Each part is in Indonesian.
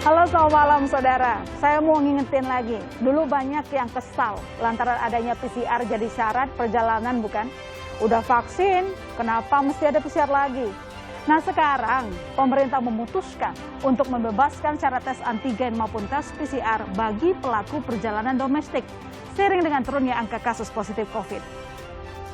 Halo, selamat malam saudara. Saya mau ngingetin lagi, dulu banyak yang kesal lantaran adanya PCR jadi syarat perjalanan bukan? Udah vaksin, kenapa mesti ada PCR lagi? Nah sekarang pemerintah memutuskan untuk membebaskan syarat tes antigen maupun tes PCR bagi pelaku perjalanan domestik seiring dengan turunnya angka kasus positif COVID.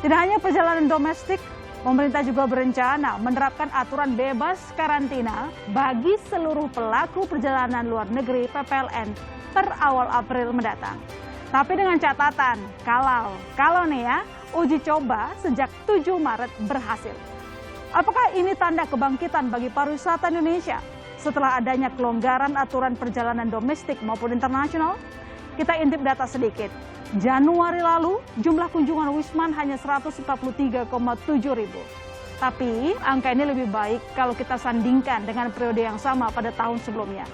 Tidak hanya perjalanan domestik, pemerintah juga berencana menerapkan aturan bebas karantina bagi seluruh pelaku perjalanan luar negeri PPLN per awal April mendatang. Tapi dengan catatan, kalau nih ya, uji coba sejak 7 Maret berhasil. Apakah ini tanda kebangkitan bagi pariwisata Indonesia setelah adanya kelonggaran aturan perjalanan domestik maupun internasional? Kita intip data sedikit. Januari lalu, jumlah kunjungan Wisman hanya 143,7 ribu. Tapi angka ini lebih baik kalau kita sandingkan dengan periode yang sama pada tahun sebelumnya.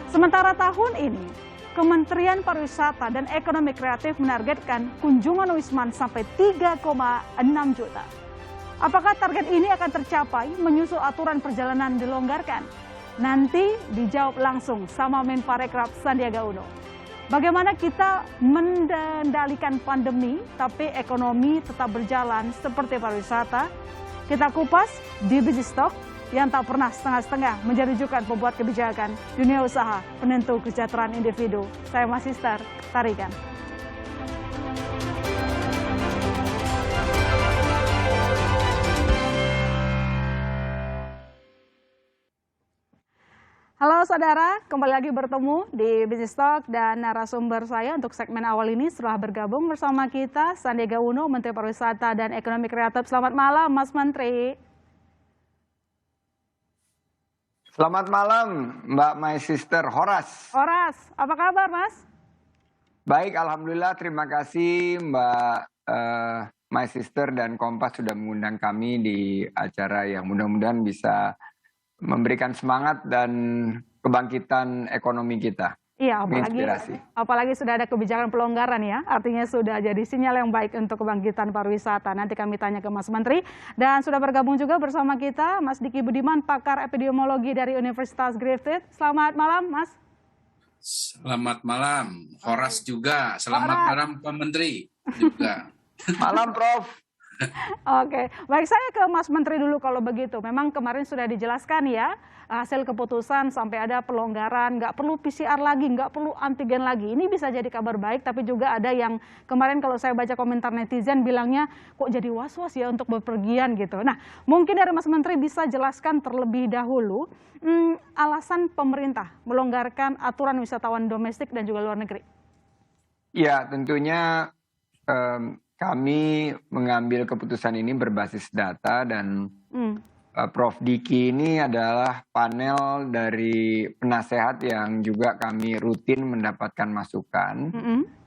Sementara tahun ini, Kementerian Pariwisata dan Ekonomi Kreatif menargetkan kunjungan Wisman sampai 3,6 juta. Apakah target ini akan tercapai menyusul aturan perjalanan dilonggarkan? Nanti dijawab langsung sama Menparekraf Sandiaga Uno. Bagaimana kita mengendalikan pandemi, tapi ekonomi tetap berjalan seperti pariwisata? Kita kupas di Business Talk yang tak pernah setengah-setengah menjadi rujukan pembuat kebijakan dunia usaha, penentu kesejahteraan individu. Saya Mas Sister, tarikan. Halo saudara, kembali lagi bertemu di Business Talk dan narasumber saya untuk segmen awal ini setelah bergabung bersama kita Sandiaga Uno, Menteri Pariwisata dan Ekonomi Kreatif. Selamat malam Mas Menteri. Selamat malam Mbak My Sister Horas. Horas, apa kabar Mas? Baik, Alhamdulillah, terima kasih Mbak My Sister dan Kompas sudah mengundang kami di acara yang mudah-mudahan bisa memberikan semangat dan kebangkitan ekonomi kita. Iya, apalagi sudah ada kebijakan pelonggaran ya, artinya sudah jadi sinyal yang baik untuk kebangkitan pariwisata. Nanti kami tanya ke Mas Menteri. Dan sudah bergabung juga bersama kita Mas Diki Budiman, pakar epidemiologi dari Universitas Griffith. Selamat malam Mas. Selamat malam, Horas juga. Selamat malam Pak Menteri juga. Malam Prof. Oke, baik, saya ke Mas Menteri dulu kalau begitu. Memang kemarin sudah dijelaskan ya, hasil keputusan sampai ada pelonggaran, nggak perlu PCR lagi, nggak perlu antigen lagi. Ini bisa jadi kabar baik, tapi juga ada yang kemarin kalau saya baca komentar netizen bilangnya kok jadi was-was ya untuk bepergian gitu. Nah, mungkin dari Mas Menteri bisa jelaskan terlebih dahulu alasan pemerintah melonggarkan aturan wisatawan domestik dan juga luar negeri. Ya, tentunya kami mengambil keputusan ini berbasis data dan Prof. Diki ini adalah panel dari penasehat yang juga kami rutin mendapatkan masukan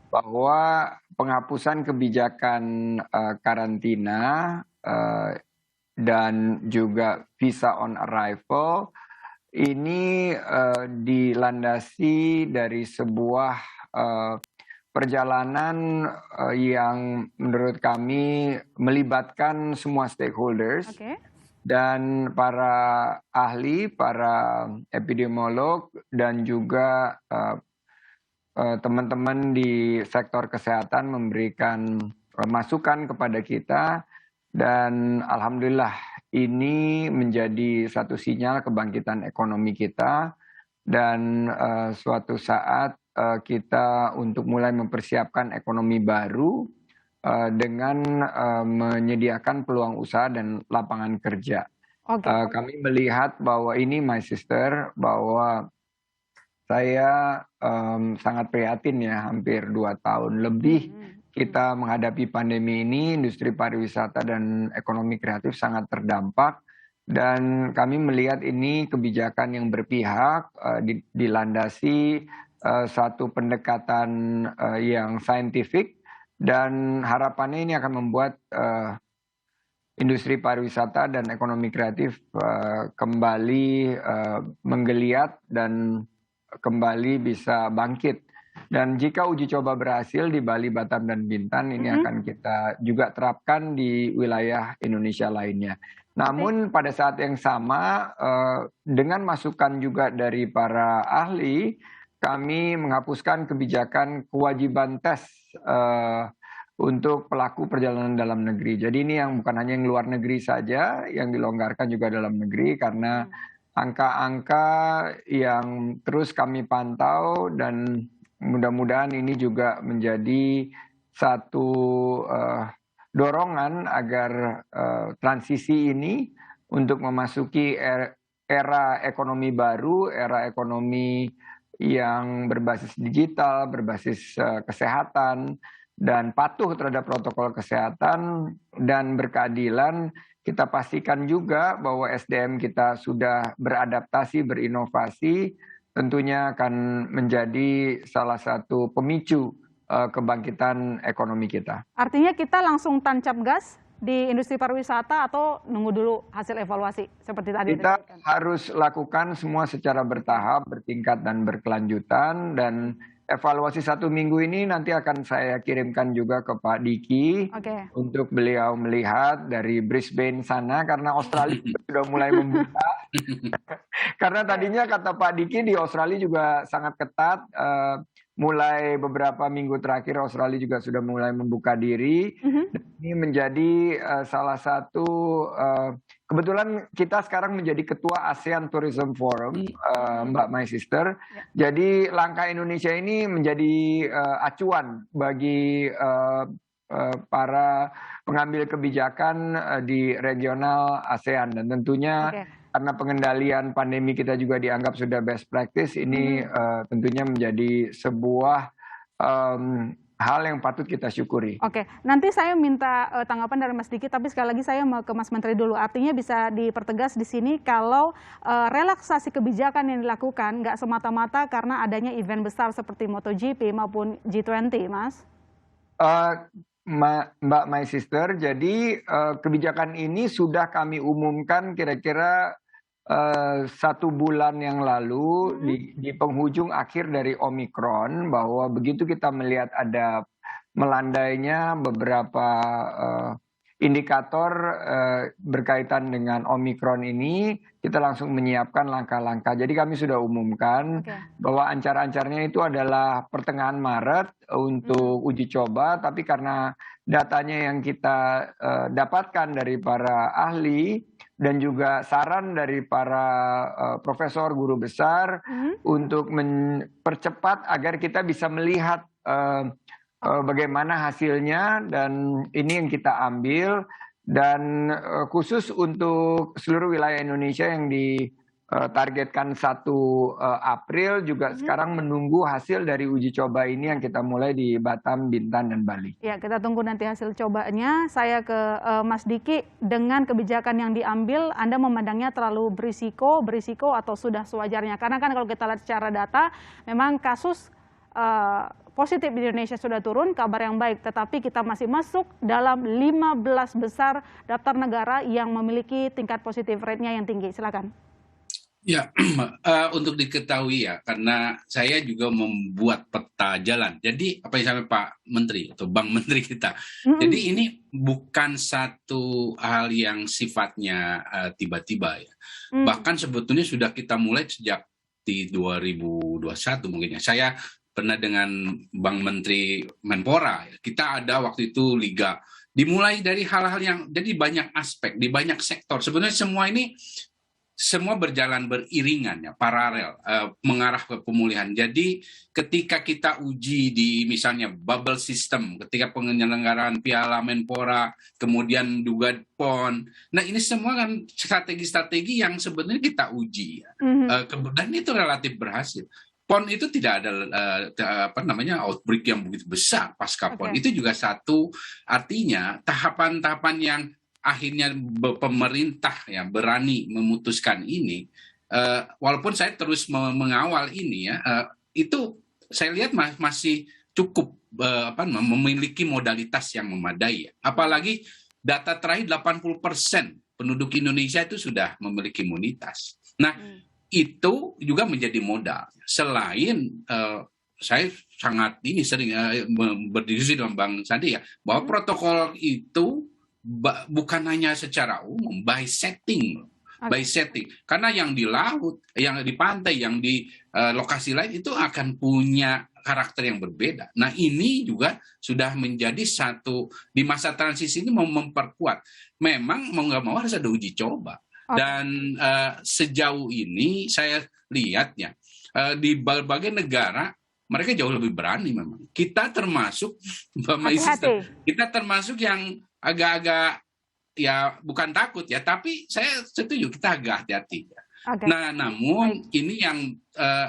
bahwa penghapusan kebijakan karantina dan juga visa on arrival ini dilandasi dari sebuah perjalanan yang menurut kami melibatkan semua stakeholders dan para ahli, para epidemiolog dan juga teman-teman di sektor kesehatan memberikan masukan kepada kita dan alhamdulillah ini menjadi satu sinyal kebangkitan ekonomi kita dan suatu saat kita untuk mulai mempersiapkan ekonomi baru dengan menyediakan peluang usaha dan lapangan kerja. Kami melihat bahwa ini My Sister, bahwa saya sangat prihatin ya, hampir 2 tahun lebih kita menghadapi pandemi ini, industri pariwisata dan ekonomi kreatif sangat terdampak. Dan kami melihat ini kebijakan yang berpihak, dilandasi satu pendekatan yang saintifik dan harapannya ini akan membuat industri pariwisata dan ekonomi kreatif kembali menggeliat dan kembali bisa bangkit. Dan jika uji coba berhasil di Bali, Batam, dan Bintan, ini akan kita juga terapkan di wilayah Indonesia lainnya. Namun pada saat yang sama, dengan masukan juga dari para ahli, kami menghapuskan kebijakan kewajiban tes untuk pelaku perjalanan dalam negeri. Jadi ini yang bukan hanya yang luar negeri saja, yang dilonggarkan juga dalam negeri, karena angka-angka yang terus kami pantau dan mudah-mudahan ini juga menjadi satu dorongan agar transisi ini untuk memasuki era ekonomi baru, era ekonomi yang berbasis digital, berbasis kesehatan, dan patuh terhadap protokol kesehatan dan berkeadilan. Kita pastikan juga bahwa SDM kita sudah beradaptasi, berinovasi, tentunya akan menjadi salah satu pemicu kebangkitan ekonomi kita. Artinya kita langsung tancap gas di industri pariwisata atau nunggu dulu hasil evaluasi seperti tadi? Kita harus lakukan semua secara bertahap, bertingkat dan berkelanjutan, dan evaluasi 1 minggu ini nanti akan saya kirimkan juga ke Pak Diki untuk beliau melihat dari Brisbane sana, karena Australia sudah mulai membuka. Karena tadinya kata Pak Diki di Australia juga sangat ketat. Mulai beberapa minggu terakhir Australia juga sudah mulai membuka diri. Ini menjadi salah satu, kebetulan kita sekarang menjadi ketua ASEAN Tourism Forum, Mbak My Sister. Jadi langkah Indonesia ini menjadi acuan bagi para pengambil kebijakan di regional ASEAN, dan tentunya karena pengendalian pandemi kita juga dianggap sudah best practice, ini tentunya menjadi sebuah hal yang patut kita syukuri. Oke, nanti saya minta tanggapan dari Mas Diki, tapi sekali lagi saya mau ke Mas Menteri dulu. Artinya bisa dipertegas di sini kalau relaksasi kebijakan yang dilakukan nggak semata-mata karena adanya event besar seperti MotoGP maupun G20, Mas? Mbak My Sister, jadi kebijakan ini sudah kami umumkan kira-kira 1 bulan yang lalu di penghujung akhir dari Omikron, bahwa begitu kita melihat ada melandainya beberapa indikator berkaitan dengan Omikron ini, kita langsung menyiapkan langkah-langkah. Jadi kami sudah umumkan bahwa ancar-ancarnya itu adalah pertengahan Maret untuk uji coba, tapi karena datanya yang kita dapatkan dari para ahli dan juga saran dari para profesor guru besar untuk mempercepat agar kita bisa melihat bagaimana hasilnya, dan ini yang kita ambil. Dan khusus untuk seluruh wilayah Indonesia yang ditargetkan 1 April juga sekarang menunggu hasil dari uji coba ini yang kita mulai di Batam, Bintan, dan Bali. Ya, kita tunggu nanti hasil cobanya. Saya ke Mas Diki, dengan kebijakan yang diambil, Anda memandangnya terlalu berisiko atau sudah sewajarnya? Karena kan kalau kita lihat secara data, memang kasus positif di Indonesia sudah turun, kabar yang baik, tetapi kita masih masuk dalam 15 besar daftar negara yang memiliki tingkat positif rate-nya yang tinggi. Silakan. Ya, untuk diketahui ya, karena saya juga membuat peta jalan. Jadi apa yang sampai Pak Menteri atau Bang Menteri kita. Jadi ini bukan satu hal yang sifatnya tiba-tiba ya. Bahkan sebetulnya sudah kita mulai sejak di 2021 mungkin ya. Saya pernah dengan Bang Menteri Menpora, kita ada waktu itu liga. Dimulai dari hal-hal yang, jadi banyak aspek, di banyak sektor. Sebenarnya semua berjalan beriringan ya, paralel, mengarah ke pemulihan. Jadi ketika kita uji di misalnya bubble system, ketika penyelenggaraan Piala Menpora, kemudian juga PON, nah ini semua kan strategi-strategi yang sebenarnya kita uji. Dan itu relatif berhasil. PON itu tidak ada outbreak yang begitu besar pasca PON. Itu juga satu, artinya tahapan-tahapan yang akhirnya pemerintah ya berani memutuskan ini, walaupun saya terus mengawal ini ya, itu saya lihat masih cukup memiliki modalitas yang memadai. Apalagi data terakhir 80% penduduk Indonesia itu sudah memiliki imunitas. Nah, itu juga menjadi modal. Selain saya sangat sering berdiskusi dengan Bang Sandi ya, bahwa protokol itu bukan hanya secara umum, by setting. By setting, karena yang di laut, yang di pantai, yang di lokasi lain itu akan punya karakter yang berbeda. Nah, ini juga sudah menjadi satu di masa transisi ini, mau memperkuat. Memang mau nggak mau harus ada uji coba. Dan sejauh ini saya lihat ya, di berbagai negara mereka jauh lebih berani memang. Kita termasuk, kita termasuk yang agak-agak ya bukan takut ya, tapi saya setuju kita agak hati-hati. Nah, namun ini yang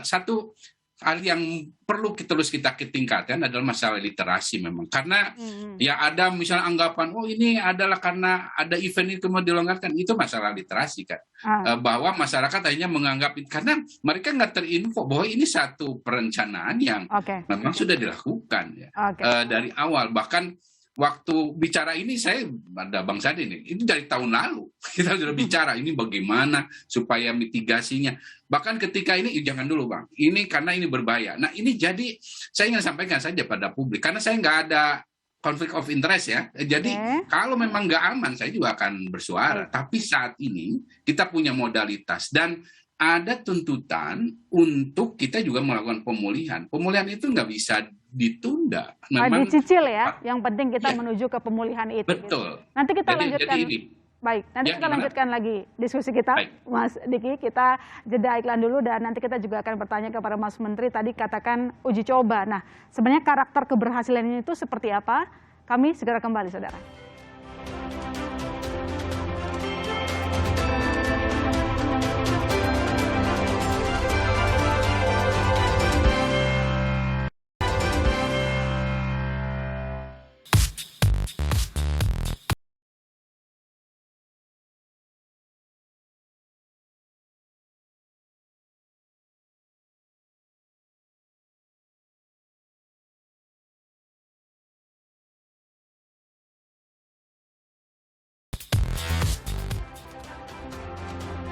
satu hal yang perlu terus kita tingkatkan adalah masalah literasi memang. Karena ya ada misalnya anggapan, oh ini adalah karena ada event itu mau dilonggarkan, itu masalah literasi kan. Bahwa masyarakat akhirnya menganggap, karena mereka nggak terinfo bahwa ini satu perencanaan yang memang sudah dilakukan ya, dari awal. Bahkan waktu bicara ini saya ada Bang Sadi nih, itu dari tahun lalu kita sudah bicara ini bagaimana supaya mitigasinya. Bahkan ketika ini jangan dulu Bang, ini karena ini berbahaya. Nah ini jadi saya ingin sampaikan saja pada publik, karena saya nggak ada konflik of interest ya. Jadi kalau memang nggak aman saya juga akan bersuara. Tapi saat ini kita punya modalitas dan ada tuntutan untuk kita juga melakukan pemulihan. Pemulihan itu nggak bisa ditunda. Memang dicicil ya. Yang penting kita menuju ke pemulihan itu. Betul. Gitu. Nanti kita lanjutkan. Baik, nanti kita lanjutkan lagi diskusi kita, Mas Diki. Kita jeda iklan dulu dan nanti kita juga akan bertanya kepada Mas Menteri. Tadi katakan uji coba. Nah, sebenarnya karakter keberhasilan itu seperti apa? Kami segera kembali, saudara.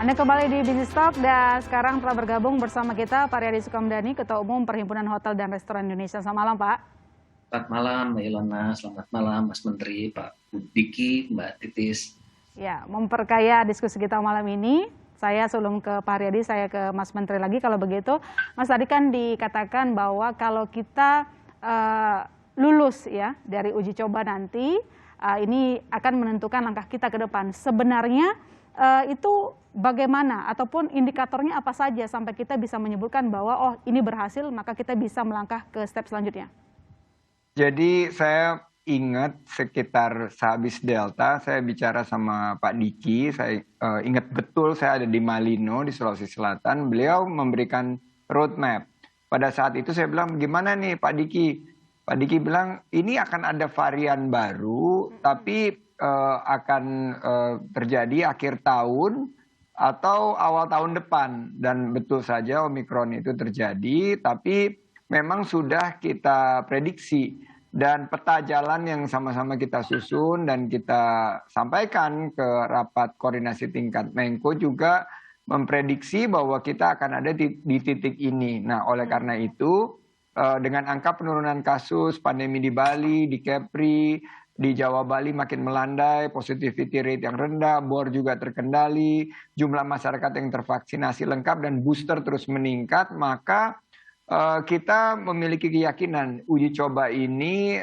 Anda kembali di Business Talk dan sekarang telah bergabung bersama kita Pak Riyadi Sukamdhani, Ketua Umum Perhimpunan Hotel dan Restoran Indonesia. Selamat malam, Pak. Selamat malam, Mbak Ilona. Selamat malam, Mas Menteri, Pak Diki, Mbak Titis. Ya, memperkaya diskusi kita malam ini, saya sebelum ke Pak Riyadi, saya ke Mas Menteri lagi. Kalau begitu, Mas tadi kan dikatakan bahwa kalau kita lulus ya dari uji coba nanti, ini akan menentukan langkah kita ke depan. Sebenarnya itu bagaimana ataupun indikatornya apa saja sampai kita bisa menyebutkan bahwa oh ini berhasil, maka kita bisa melangkah ke step selanjutnya? Jadi saya ingat sekitar sehabis Delta saya bicara sama Pak Diki, saya ingat betul saya ada di Malino di Sulawesi Selatan, beliau memberikan roadmap. Pada saat itu saya bilang gimana nih Pak Diki? Pak Diki bilang ini akan ada varian baru tapi akan terjadi akhir tahun atau awal tahun depan, dan betul saja Omikron itu terjadi, tapi memang sudah kita prediksi dan peta jalan yang sama-sama kita susun dan kita sampaikan ke rapat koordinasi tingkat Menko juga memprediksi bahwa kita akan ada di titik ini. Nah, oleh karena itu dengan angka penurunan kasus pandemi di Bali, di Kepri, di Jawa Bali makin melandai, positivity rate yang rendah, BOR juga terkendali, jumlah masyarakat yang tervaksinasi lengkap dan booster terus meningkat, maka kita memiliki keyakinan uji coba ini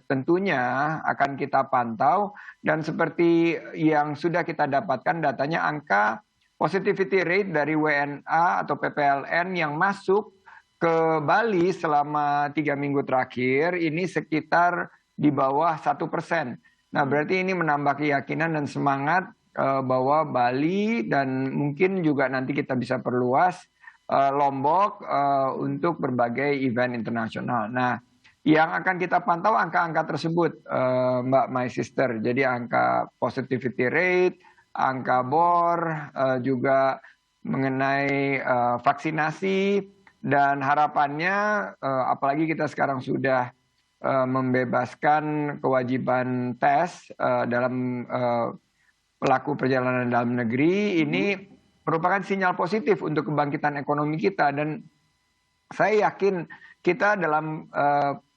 tentunya akan kita pantau, dan seperti yang sudah kita dapatkan datanya, angka positivity rate dari WNA atau PPLN yang masuk ke Bali selama 3 minggu terakhir ini sekitar di bawah 1%. Nah, berarti ini menambah keyakinan dan semangat bahwa Bali dan mungkin juga nanti kita bisa perluas Lombok untuk berbagai event internasional. Nah, yang akan kita pantau angka-angka tersebut, Mbak My Sister. Jadi angka positivity rate, angka BOR, juga mengenai vaksinasi, dan harapannya apalagi kita sekarang sudah membebaskan kewajiban tes dalam pelaku perjalanan dalam negeri, ini merupakan sinyal positif untuk kebangkitan ekonomi kita, dan saya yakin kita dalam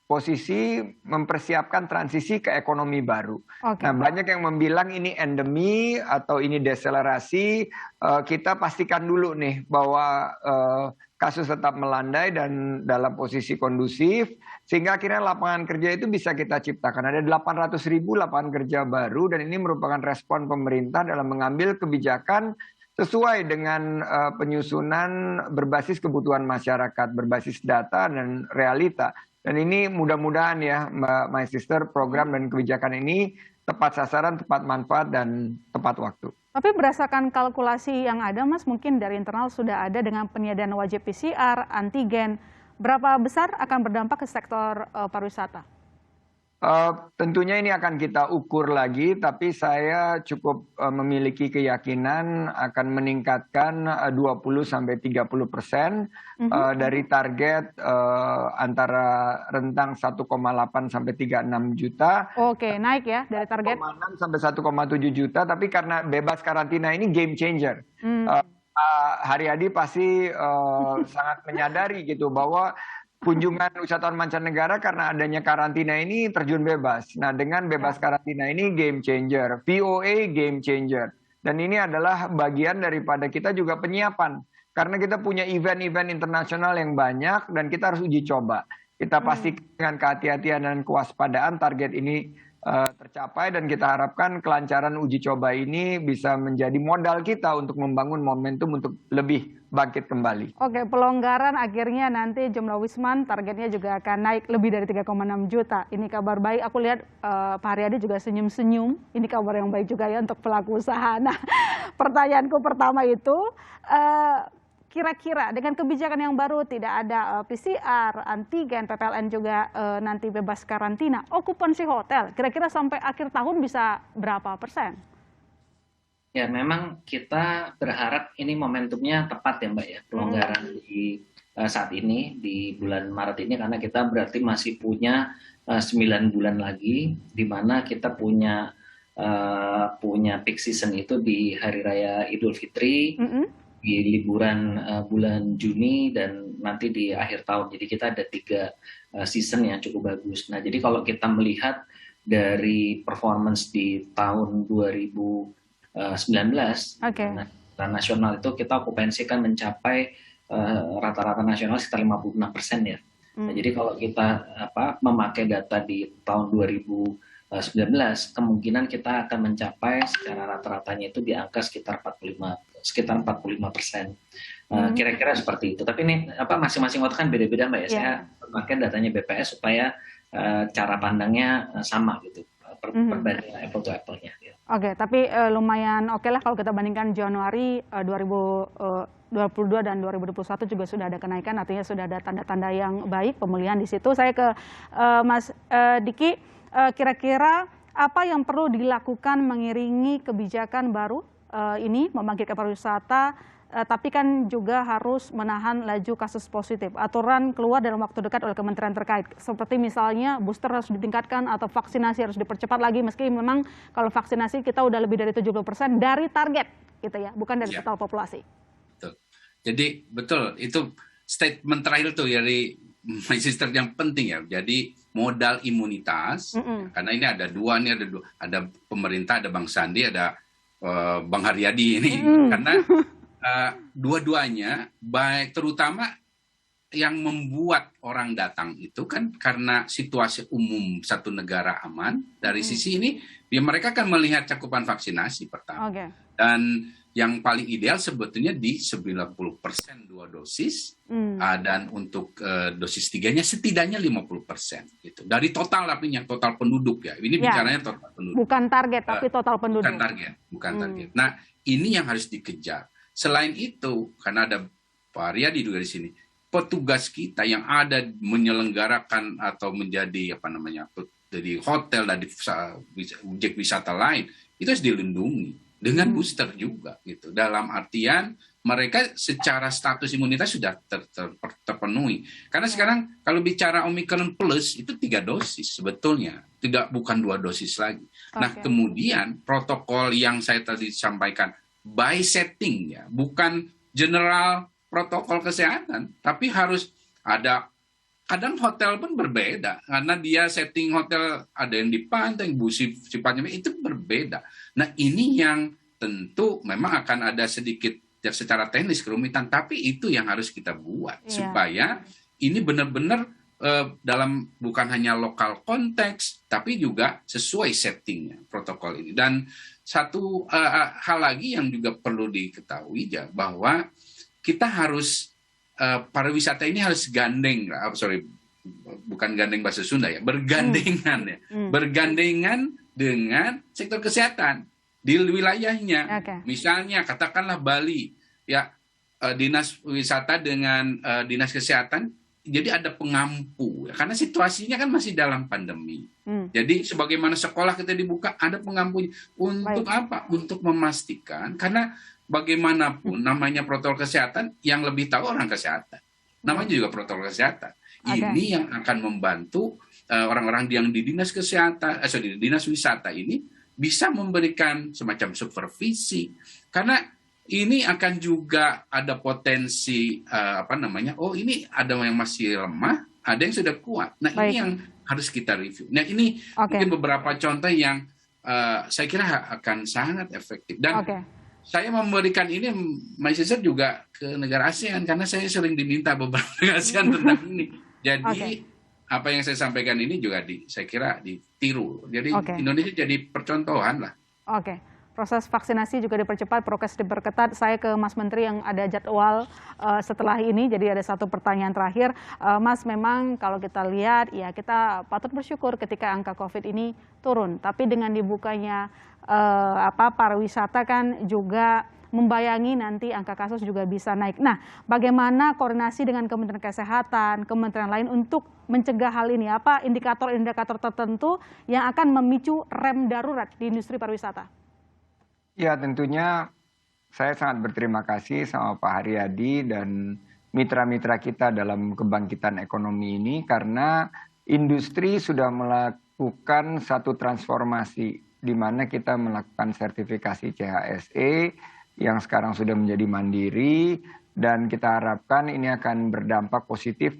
posisi mempersiapkan transisi ke ekonomi baru. Oke. Nah, banyak yang membilang ini endemi atau ini deselerasi. Kita pastikan dulu nih bahwa kasus tetap melandai dan dalam posisi kondusif, sehingga akhirnya lapangan kerja itu bisa kita ciptakan. Ada 800.000 lapangan kerja baru, dan ini merupakan respon pemerintah dalam mengambil kebijakan sesuai dengan penyusunan berbasis kebutuhan masyarakat, berbasis data dan realita. Dan ini mudah-mudahan ya Mbak My Sister, program dan kebijakan ini tepat sasaran, tepat manfaat, dan tepat waktu. Tapi berdasarkan kalkulasi yang ada, Mas, mungkin dari internal sudah ada dengan penyediaan wajib PCR, antigen, berapa besar akan berdampak ke sektor pariwisata? Tentunya ini akan kita ukur lagi, tapi saya cukup memiliki keyakinan akan meningkatkan 20-30% dari target antara rentang 1,8 sampai 36 juta. Oke, naik ya dari target. 1,6 sampai 1,7 juta, tapi karena bebas karantina ini game changer. Haryadi pasti sangat menyadari gitu bahwa kunjungan wisatawan mancanegara karena adanya karantina ini terjun bebas. Nah, dengan bebas karantina ini game changer, VOA game changer. Dan ini adalah bagian daripada kita juga penyiapan. Karena kita punya event-event internasional yang banyak dan kita harus uji coba. Kita pastikan dengan kehati-hatian dan kewaspadaan target ini tercapai, dan kita harapkan kelancaran uji coba ini bisa menjadi modal kita untuk membangun momentum untuk lebih bangkit kembali. Oke, pelonggaran akhirnya nanti jumlah wisman targetnya juga akan naik lebih dari 3,6 juta. Ini kabar baik. Aku lihat Pak Haryadi juga senyum-senyum. Ini kabar yang baik juga ya untuk pelaku usaha. Nah, pertanyaanku pertama itu, kira-kira dengan kebijakan yang baru tidak ada PCR, antigen, PPLN juga nanti bebas karantina, okupansi hotel kira-kira sampai akhir tahun bisa berapa persen? Ya, memang kita berharap ini momentumnya tepat ya Mbak ya, pelonggaran di saat ini di bulan Maret ini, karena kita berarti masih punya 9 bulan lagi di mana kita punya peak season itu di Hari Raya Idul Fitri, di liburan bulan Juni, dan nanti di akhir tahun. Jadi kita ada 3 season yang cukup bagus. Nah, jadi kalau kita melihat dari performance di tahun 2019, nah, nasional itu kita okupansi kan mencapai rata-rata nasional sekitar 56% ya. Nah, jadi kalau kita memakai data di tahun 2019, kemungkinan kita akan mencapai secara rata-ratanya itu di angka sekitar 45%. Kira-kira seperti itu. Tapi ini masing-masing hotel kan beda-beda Mbak ya. Saya memakai datanya BPS supaya cara pandangnya sama gitu. Perbandingan apple to apple-nya. Oke, tapi lumayan oke lah kalau kita bandingkan Januari 2022 dan 2021 juga sudah ada kenaikan, artinya sudah ada tanda-tanda yang baik, pemulihan di situ. Saya ke Mas Diki, kira-kira apa yang perlu dilakukan mengiringi kebijakan baru ini membangkitkan pariwisata, tapi kan juga harus menahan laju kasus positif. Aturan keluar dalam waktu dekat oleh kementerian terkait, seperti misalnya booster harus ditingkatkan atau vaksinasi harus dipercepat lagi, meski memang kalau vaksinasi kita udah lebih dari 70% dari target gitu ya, bukan dari total populasi. Betul. Jadi betul, itu statement terakhir tuh dari My Sister yang penting ya. Jadi modal imunitas, karena ini ada dua, ada pemerintah, ada Bang Sandi, ada Bang Haryadi ini, karena dua-duanya baik, terutama yang membuat orang datang itu kan karena situasi umum satu negara aman. Dari sisi ini ya mereka akan melihat cakupan vaksinasi pertama. Dan yang paling ideal sebetulnya di 90% 2 dosis, dan untuk dosis 3-nya setidaknya 50% gitu. Dari total, tapi yang total penduduk ya. Ini bicaranya total penduduk. Bukan target tapi total penduduk. Bukan target. Nah, ini yang harus dikejar. Selain itu, karena ada Pak Haryadi juga di sini, petugas kita yang ada menyelenggarakan atau menjadi di hotel dan di objek wisata lain itu harus dilindungi dengan booster juga gitu. Dalam artian mereka secara status imunitas sudah terpenuhi. Karena sekarang kalau bicara Omicron plus itu 3 dosis sebetulnya, bukan 2 dosis lagi. Nah, kemudian protokol yang saya tadi sampaikan by setting ya, bukan general protokol kesehatan, tapi harus ada kadang hotel pun berbeda karena dia setting hotel ada yang di pantai, yang sifatnya itu berbeda. Nah ini yang tentu memang akan ada sedikit ya, secara teknis kerumitan, tapi itu yang harus kita buat supaya ini benar-benar dalam bukan hanya lokal konteks, tapi juga sesuai settingnya protokol ini. Dan satu hal lagi yang juga perlu diketahui ya, bahwa kita harus pariwisata ini harus gandeng, bukan gandeng bahasa Sunda ya, bergandengan ya, bergandengan dengan sektor kesehatan di wilayahnya. Misalnya katakanlah Bali ya, dinas wisata dengan dinas kesehatan. Jadi ada pengampu, karena situasinya kan masih dalam pandemi. Jadi sebagaimana sekolah kita dibuka, ada pengampunya. Untuk apa? Untuk memastikan, karena bagaimanapun namanya protokol kesehatan, yang lebih tahu orang kesehatan. Namanya juga protokol kesehatan. Ini yang akan membantu orang-orang yang di dinas kesehatan, di dinas wisata ini bisa memberikan semacam supervisi. Karena ini akan juga ada potensi ini ada yang masih lemah, ada yang sudah kuat. Nah ini yang harus kita review. Nah ini mungkin beberapa contoh yang saya kira akan sangat efektif. Dan saya memberikan ini, My Sister, juga ke negara ASEAN karena saya sering diminta beberapa negara ASEAN tentang ini. Jadi apa yang saya sampaikan ini juga saya kira ditiru. Jadi Indonesia jadi percontohan lah. Proses vaksinasi juga dipercepat, prokes diperketat. Saya ke Mas Menteri yang ada jadwal setelah ini, jadi ada satu pertanyaan terakhir. Mas, memang kalau kita lihat, ya kita patut bersyukur ketika angka COVID ini turun. Tapi dengan dibukanya pariwisata kan juga membayangi nanti angka kasus juga bisa naik. Nah, bagaimana koordinasi dengan Kementerian Kesehatan, kementerian lain untuk mencegah hal ini? Apa indikator-indikator tertentu yang akan memicu rem darurat di industri pariwisata? Ya, tentunya saya sangat berterima kasih sama Pak Haryadi dan mitra-mitra kita dalam kebangkitan ekonomi ini, karena industri sudah melakukan satu transformasi di mana kita melakukan sertifikasi CHSE yang sekarang sudah menjadi mandiri, dan kita harapkan ini akan berdampak positif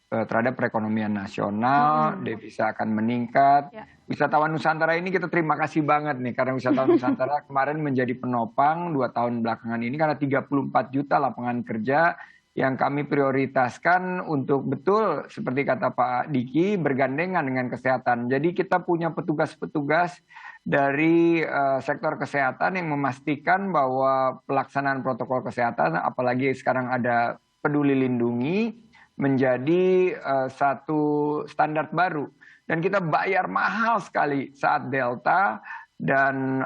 terhadap perekonomian nasional, devisa akan meningkat. Wisatawan Nusantara ini kita terima kasih banget nih, karena wisatawan Nusantara kemarin menjadi penopang 2 tahun belakangan ini, karena 34 juta lapangan kerja yang kami prioritaskan untuk betul seperti kata Pak Diki, bergandengan dengan kesehatan. Jadi kita punya petugas-petugas dari sektor kesehatan yang memastikan bahwa pelaksanaan protokol kesehatan, apalagi sekarang ada Peduli Lindungi, menjadi satu standar baru. Dan kita bayar mahal sekali saat Delta, dan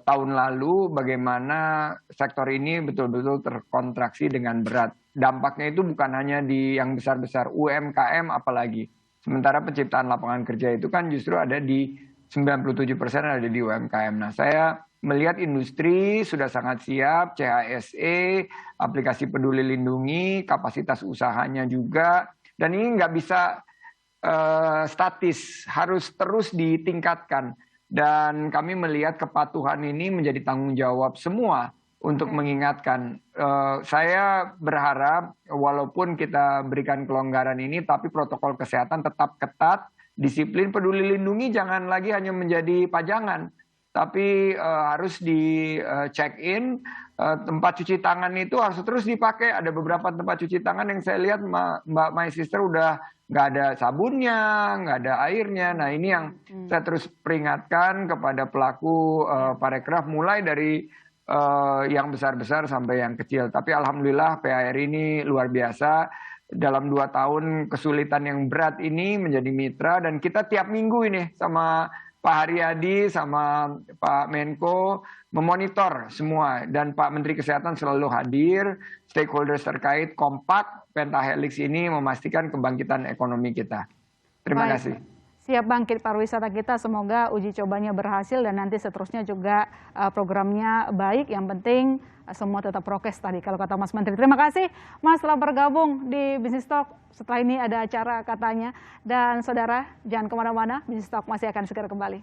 tahun lalu bagaimana sektor ini betul-betul terkontraksi dengan berat. Dampaknya itu bukan hanya di yang besar-besar, UMKM apalagi. Sementara penciptaan lapangan kerja itu kan justru ada di 97% ada di UMKM. Nah, saya melihat industri sudah sangat siap, CHSE, aplikasi Peduli Lindungi, kapasitas usahanya juga. Dan ini nggak bisa statis, harus terus ditingkatkan. Dan kami melihat kepatuhan ini menjadi tanggung jawab semua untuk mengingatkan. Saya berharap walaupun kita berikan kelonggaran ini, tapi protokol kesehatan tetap ketat, disiplin. Peduli Lindungi jangan lagi hanya menjadi pajangan, tapi harus di check in. Tempat cuci tangan itu harus terus dipakai. Ada beberapa tempat cuci tangan yang saya lihat Mbak My Sister udah nggak ada sabunnya, nggak ada airnya. Nah ini yang saya terus peringatkan kepada pelaku parekraf, mulai dari yang besar-besar sampai yang kecil. Tapi alhamdulillah PHRI ini luar biasa. Dalam 2 tahun kesulitan yang berat ini menjadi mitra, dan kita tiap minggu ini sama Pak Haryadi sama Pak Menko memonitor semua, dan Pak Menteri Kesehatan selalu hadir, stakeholders terkait kompak, Pentahelix ini memastikan kebangkitan ekonomi kita. Terima kasih. Siap bangkit pariwisata kita, semoga uji cobanya berhasil dan nanti seterusnya juga programnya baik. Yang penting semua tetap prokes tadi kalau kata Mas Menteri. Terima kasih Mas telah bergabung di Business Talk. Setelah ini ada acara katanya. Dan saudara, jangan kemana-mana, Business Talk masih akan segera kembali.